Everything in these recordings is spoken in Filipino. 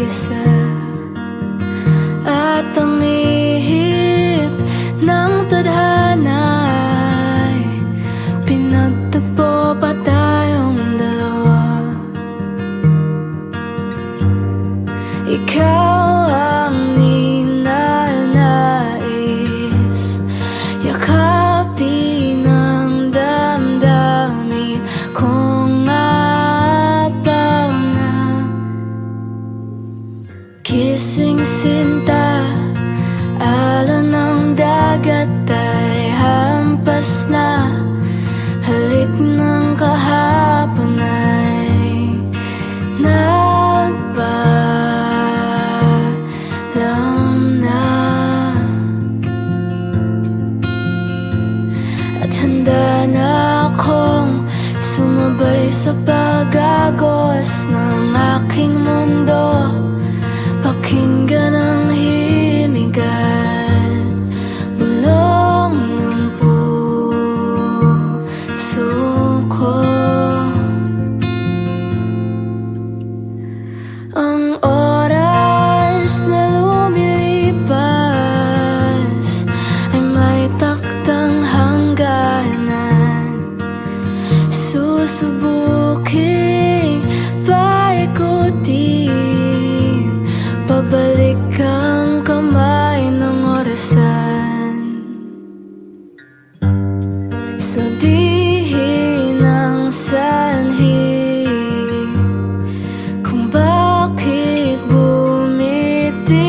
mag-isa. At ang ihip ng tadhana ay pinagtagpo pa tayong dalawa. Ikaw ang ninanais, yakapin ang damdamin kong apaw na. Kising sinta, alon ng dagat ay hampas na. Halik ng kahapon ay nagpaalam na. At handa na akong sumabay sa pag-agos ng aking mundo. Pakinggan ang himigan, bulong ng puso ko. Ang oras na lumilipas ay may taktang hangganan. Susubuking paikutin, pabalik ang kamay ng orasan. Sabihin ang sanhi kung bakit bumitiyo.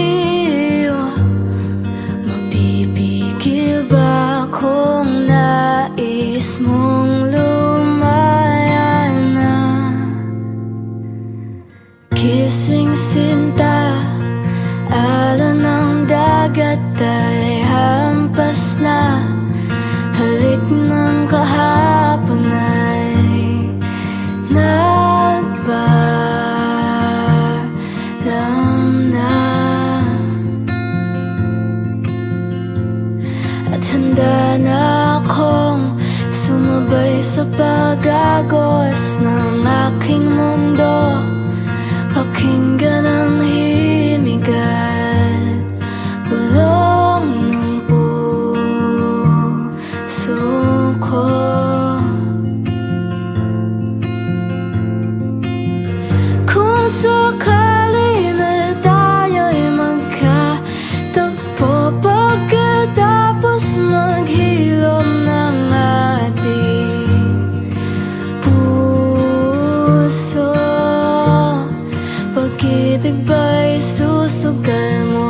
Mapipigil ba kung nais mong lumaya na? Kising sinta, alon ng dagat ay hampas na. Halik ng kahapon ay nagpaalam na. At handa na akong sumabay sa pag-agos ng aking mundo. Pakinggan ang himigan, bulong ng puso ko. Kung sakali na tayo'y magkatagpo, pagkatapos maghilom ng ating puso, pag-ibig ba'y susugal mo?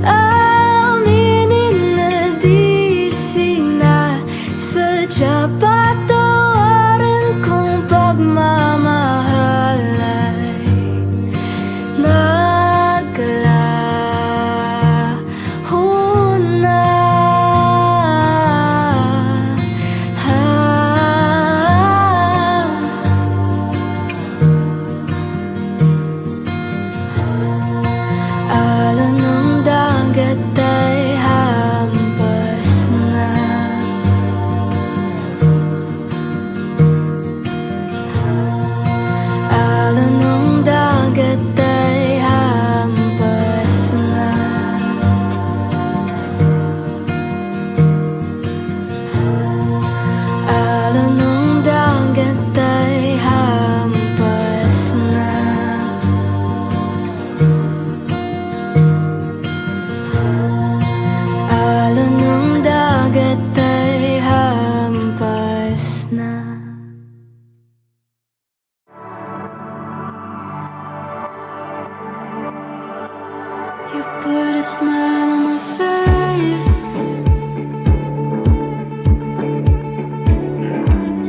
Aminin na di sinasadya, patawarin kung pagmamahal ay naglaho na. Alon ng dagat ay hampas na. Alon ng dagat ay hampas na. Alon ng dagat ay hampas na. Alon ng dagat ay hampas na. You put a smile on my face,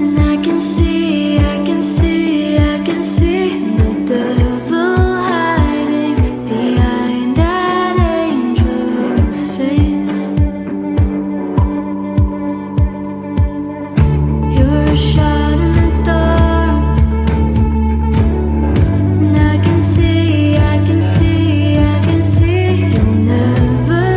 and I can see, I can see, I can see the devil hiding behind that angel's face. You're a shot in the dark, and I can see, I can see, I can see you'll never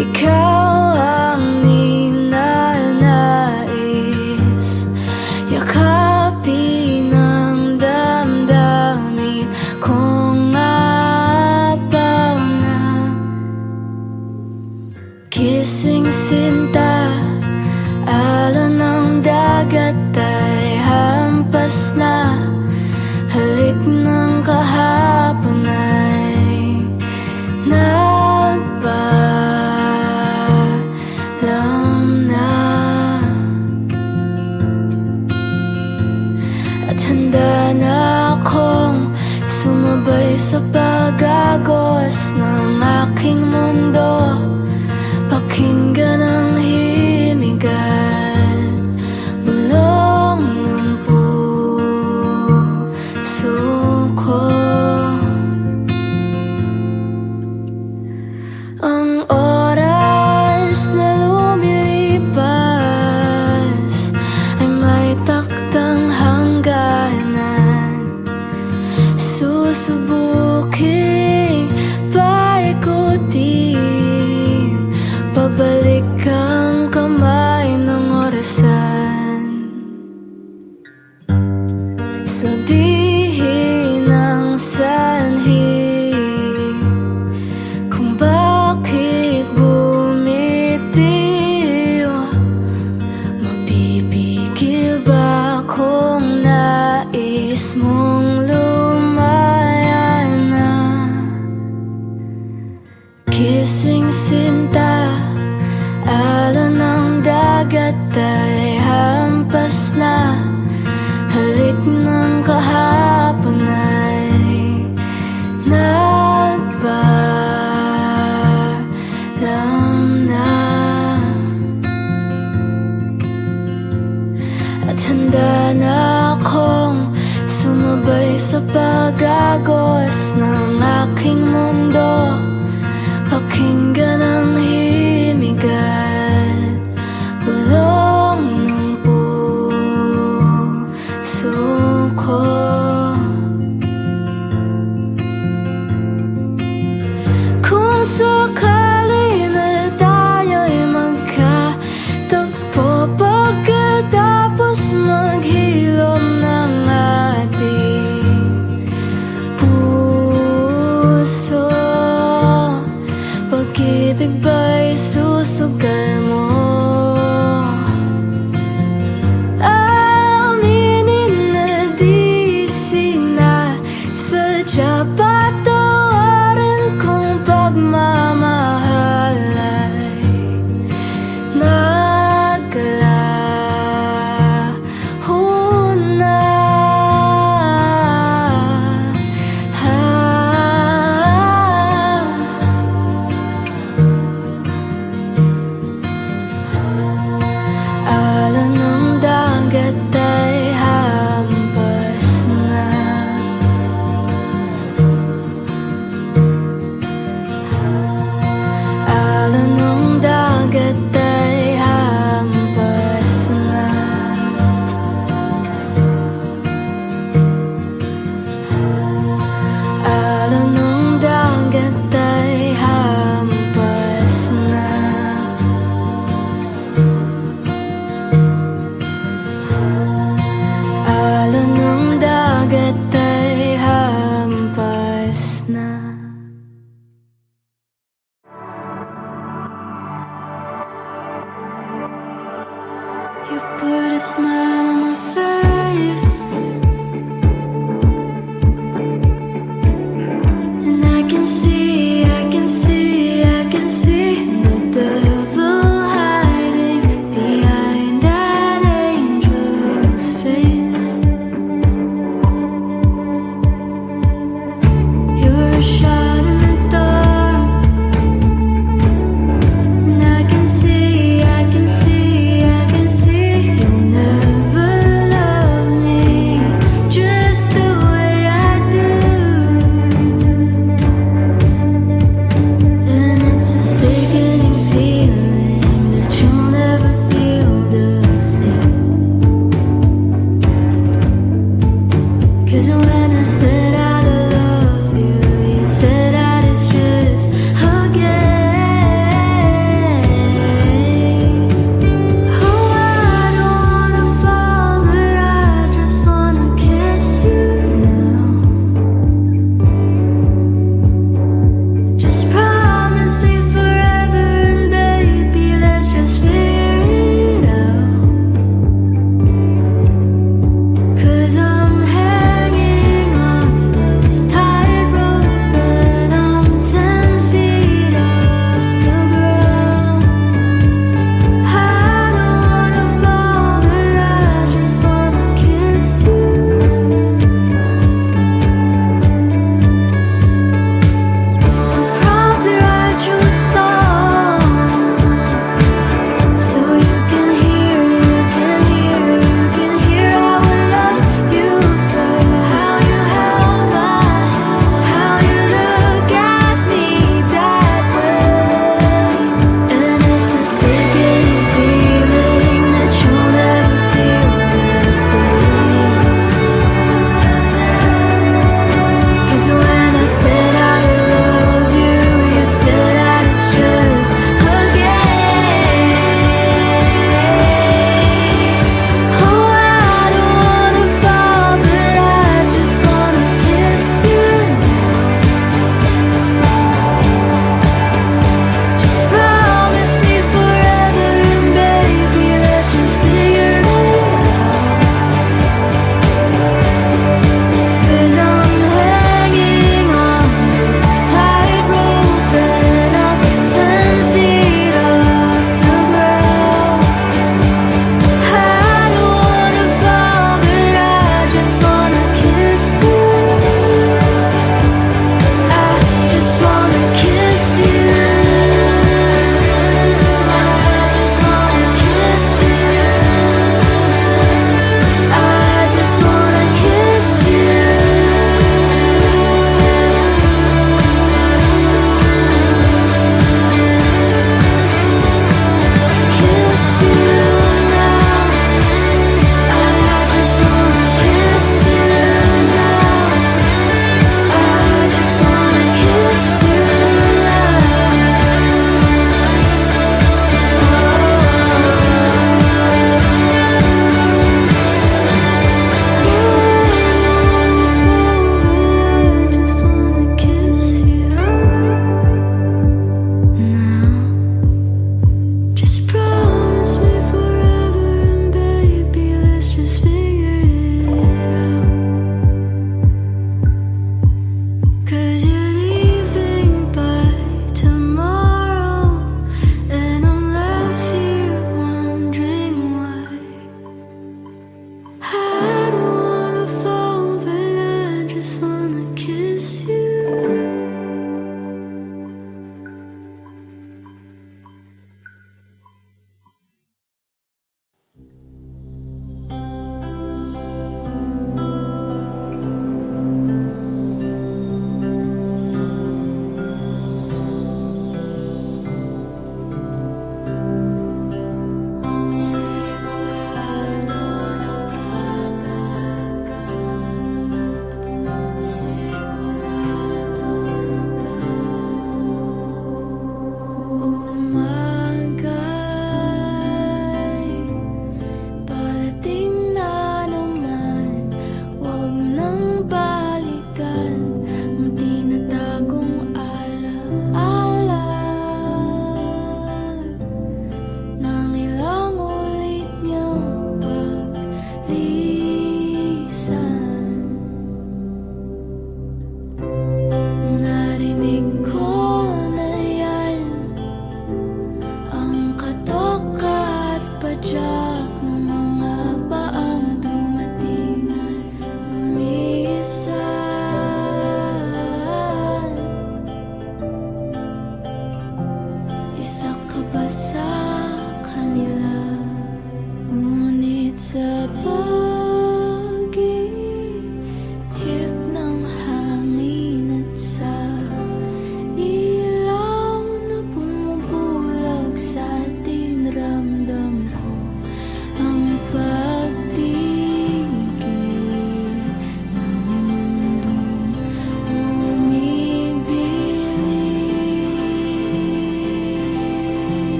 ikaw ang ninanais. Yakapin ang damdamin kong apaw na. Kissing sinta, alon ng dagat ay hampas na. Halik ng kahapon ay nagpaalam na. At handa na akong sumabay sa pag-agos ng aking mundo. Pakinggan ang himig at bulong ng puso ko. Ang oras na lumilipas ay may taktang hangganan. Susubuking paikutin, pabalik ang kamay ng orasan. Sabihin ang sanhi kung bakit bumitiw. Mapipigil ba kung nais mong lumaya na? Kissing sinta, alon ng dagat ay hampas na. Halik ng kahapon ay nagpaalam na. At handa na akong sumabay sa pag-agos ng aking mundo. Pakinggan ang himig at bulong ng puso ko. Kung sakali na tayo'y magkatagpo, pagkatapos maghilom ng ating puso, pag-ibig ba'y susugal mo? Aminin na di sinasadya, patawarin kung pagmamahal ay naglaho na. Alon ng dagat ay hampas na. Alon ng dagat ay hampas na. Alon ng dagat ay hampas na. Alon ng dagat ay hampas na. You put a smile on my face, and I can see, I can see, I can see the devil hiding behind that angel's face. You're a shot in the dark, and I can see, I can see, I can see you'll never Just promise me forever, and baby, let's just figure it out. 'Cause I'm hanging on this tightrope, and I'm 10 feet off the ground. I don't wanna fall, but I just wanna kiss you. I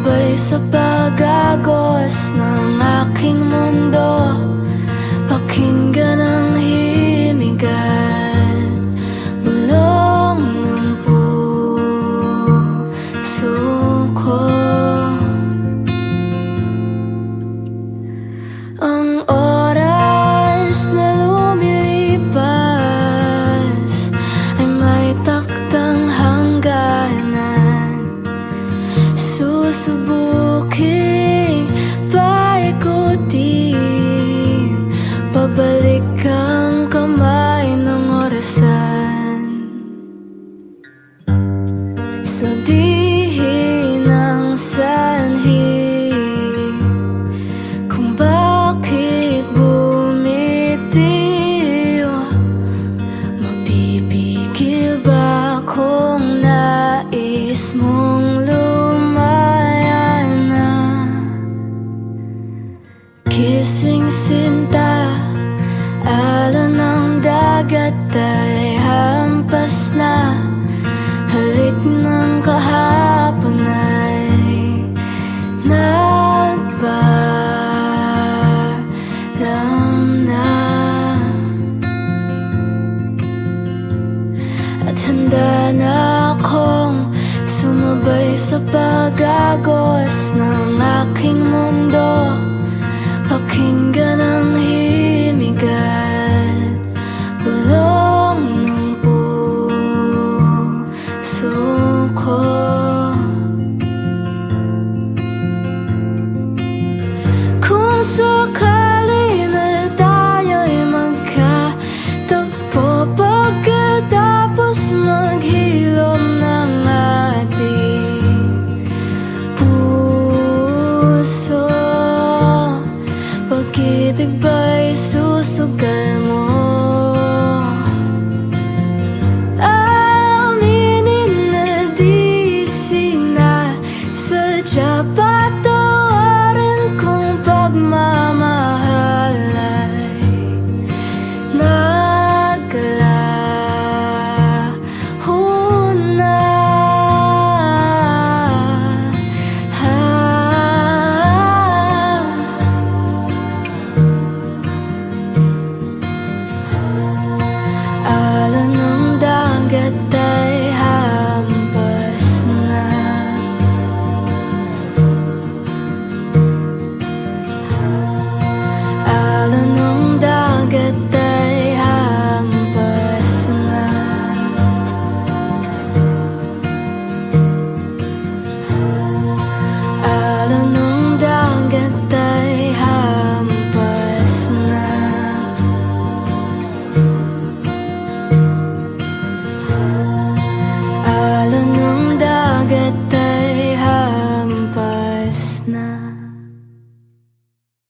Sumabay sa pag-agos ng aking mundo, pakinggan ang himigan, bulong ng puso ko. Ang oras na lumilipas ay may taktang hangganan. Susubuking paikutin, pabalik ang kamay ng orasan. Sabihin ang sanhi kung bakit bumitiw. Mapipigil ba kung nais mong lumaya na? Kising sinta, alon ng dagat ay hampas na. Halik ng kahapon ay nagpaalam na. At handa na akong sumabay sa pag-agos ng aking mundo, pakinggan ang himigan, bulong ng puso ko. Kung sakali na tayo'y magkatagpo, pagkatapos maghilom ng ating puso, pag-ibig ba'y susugal mo? Aminin na di sinasadya pa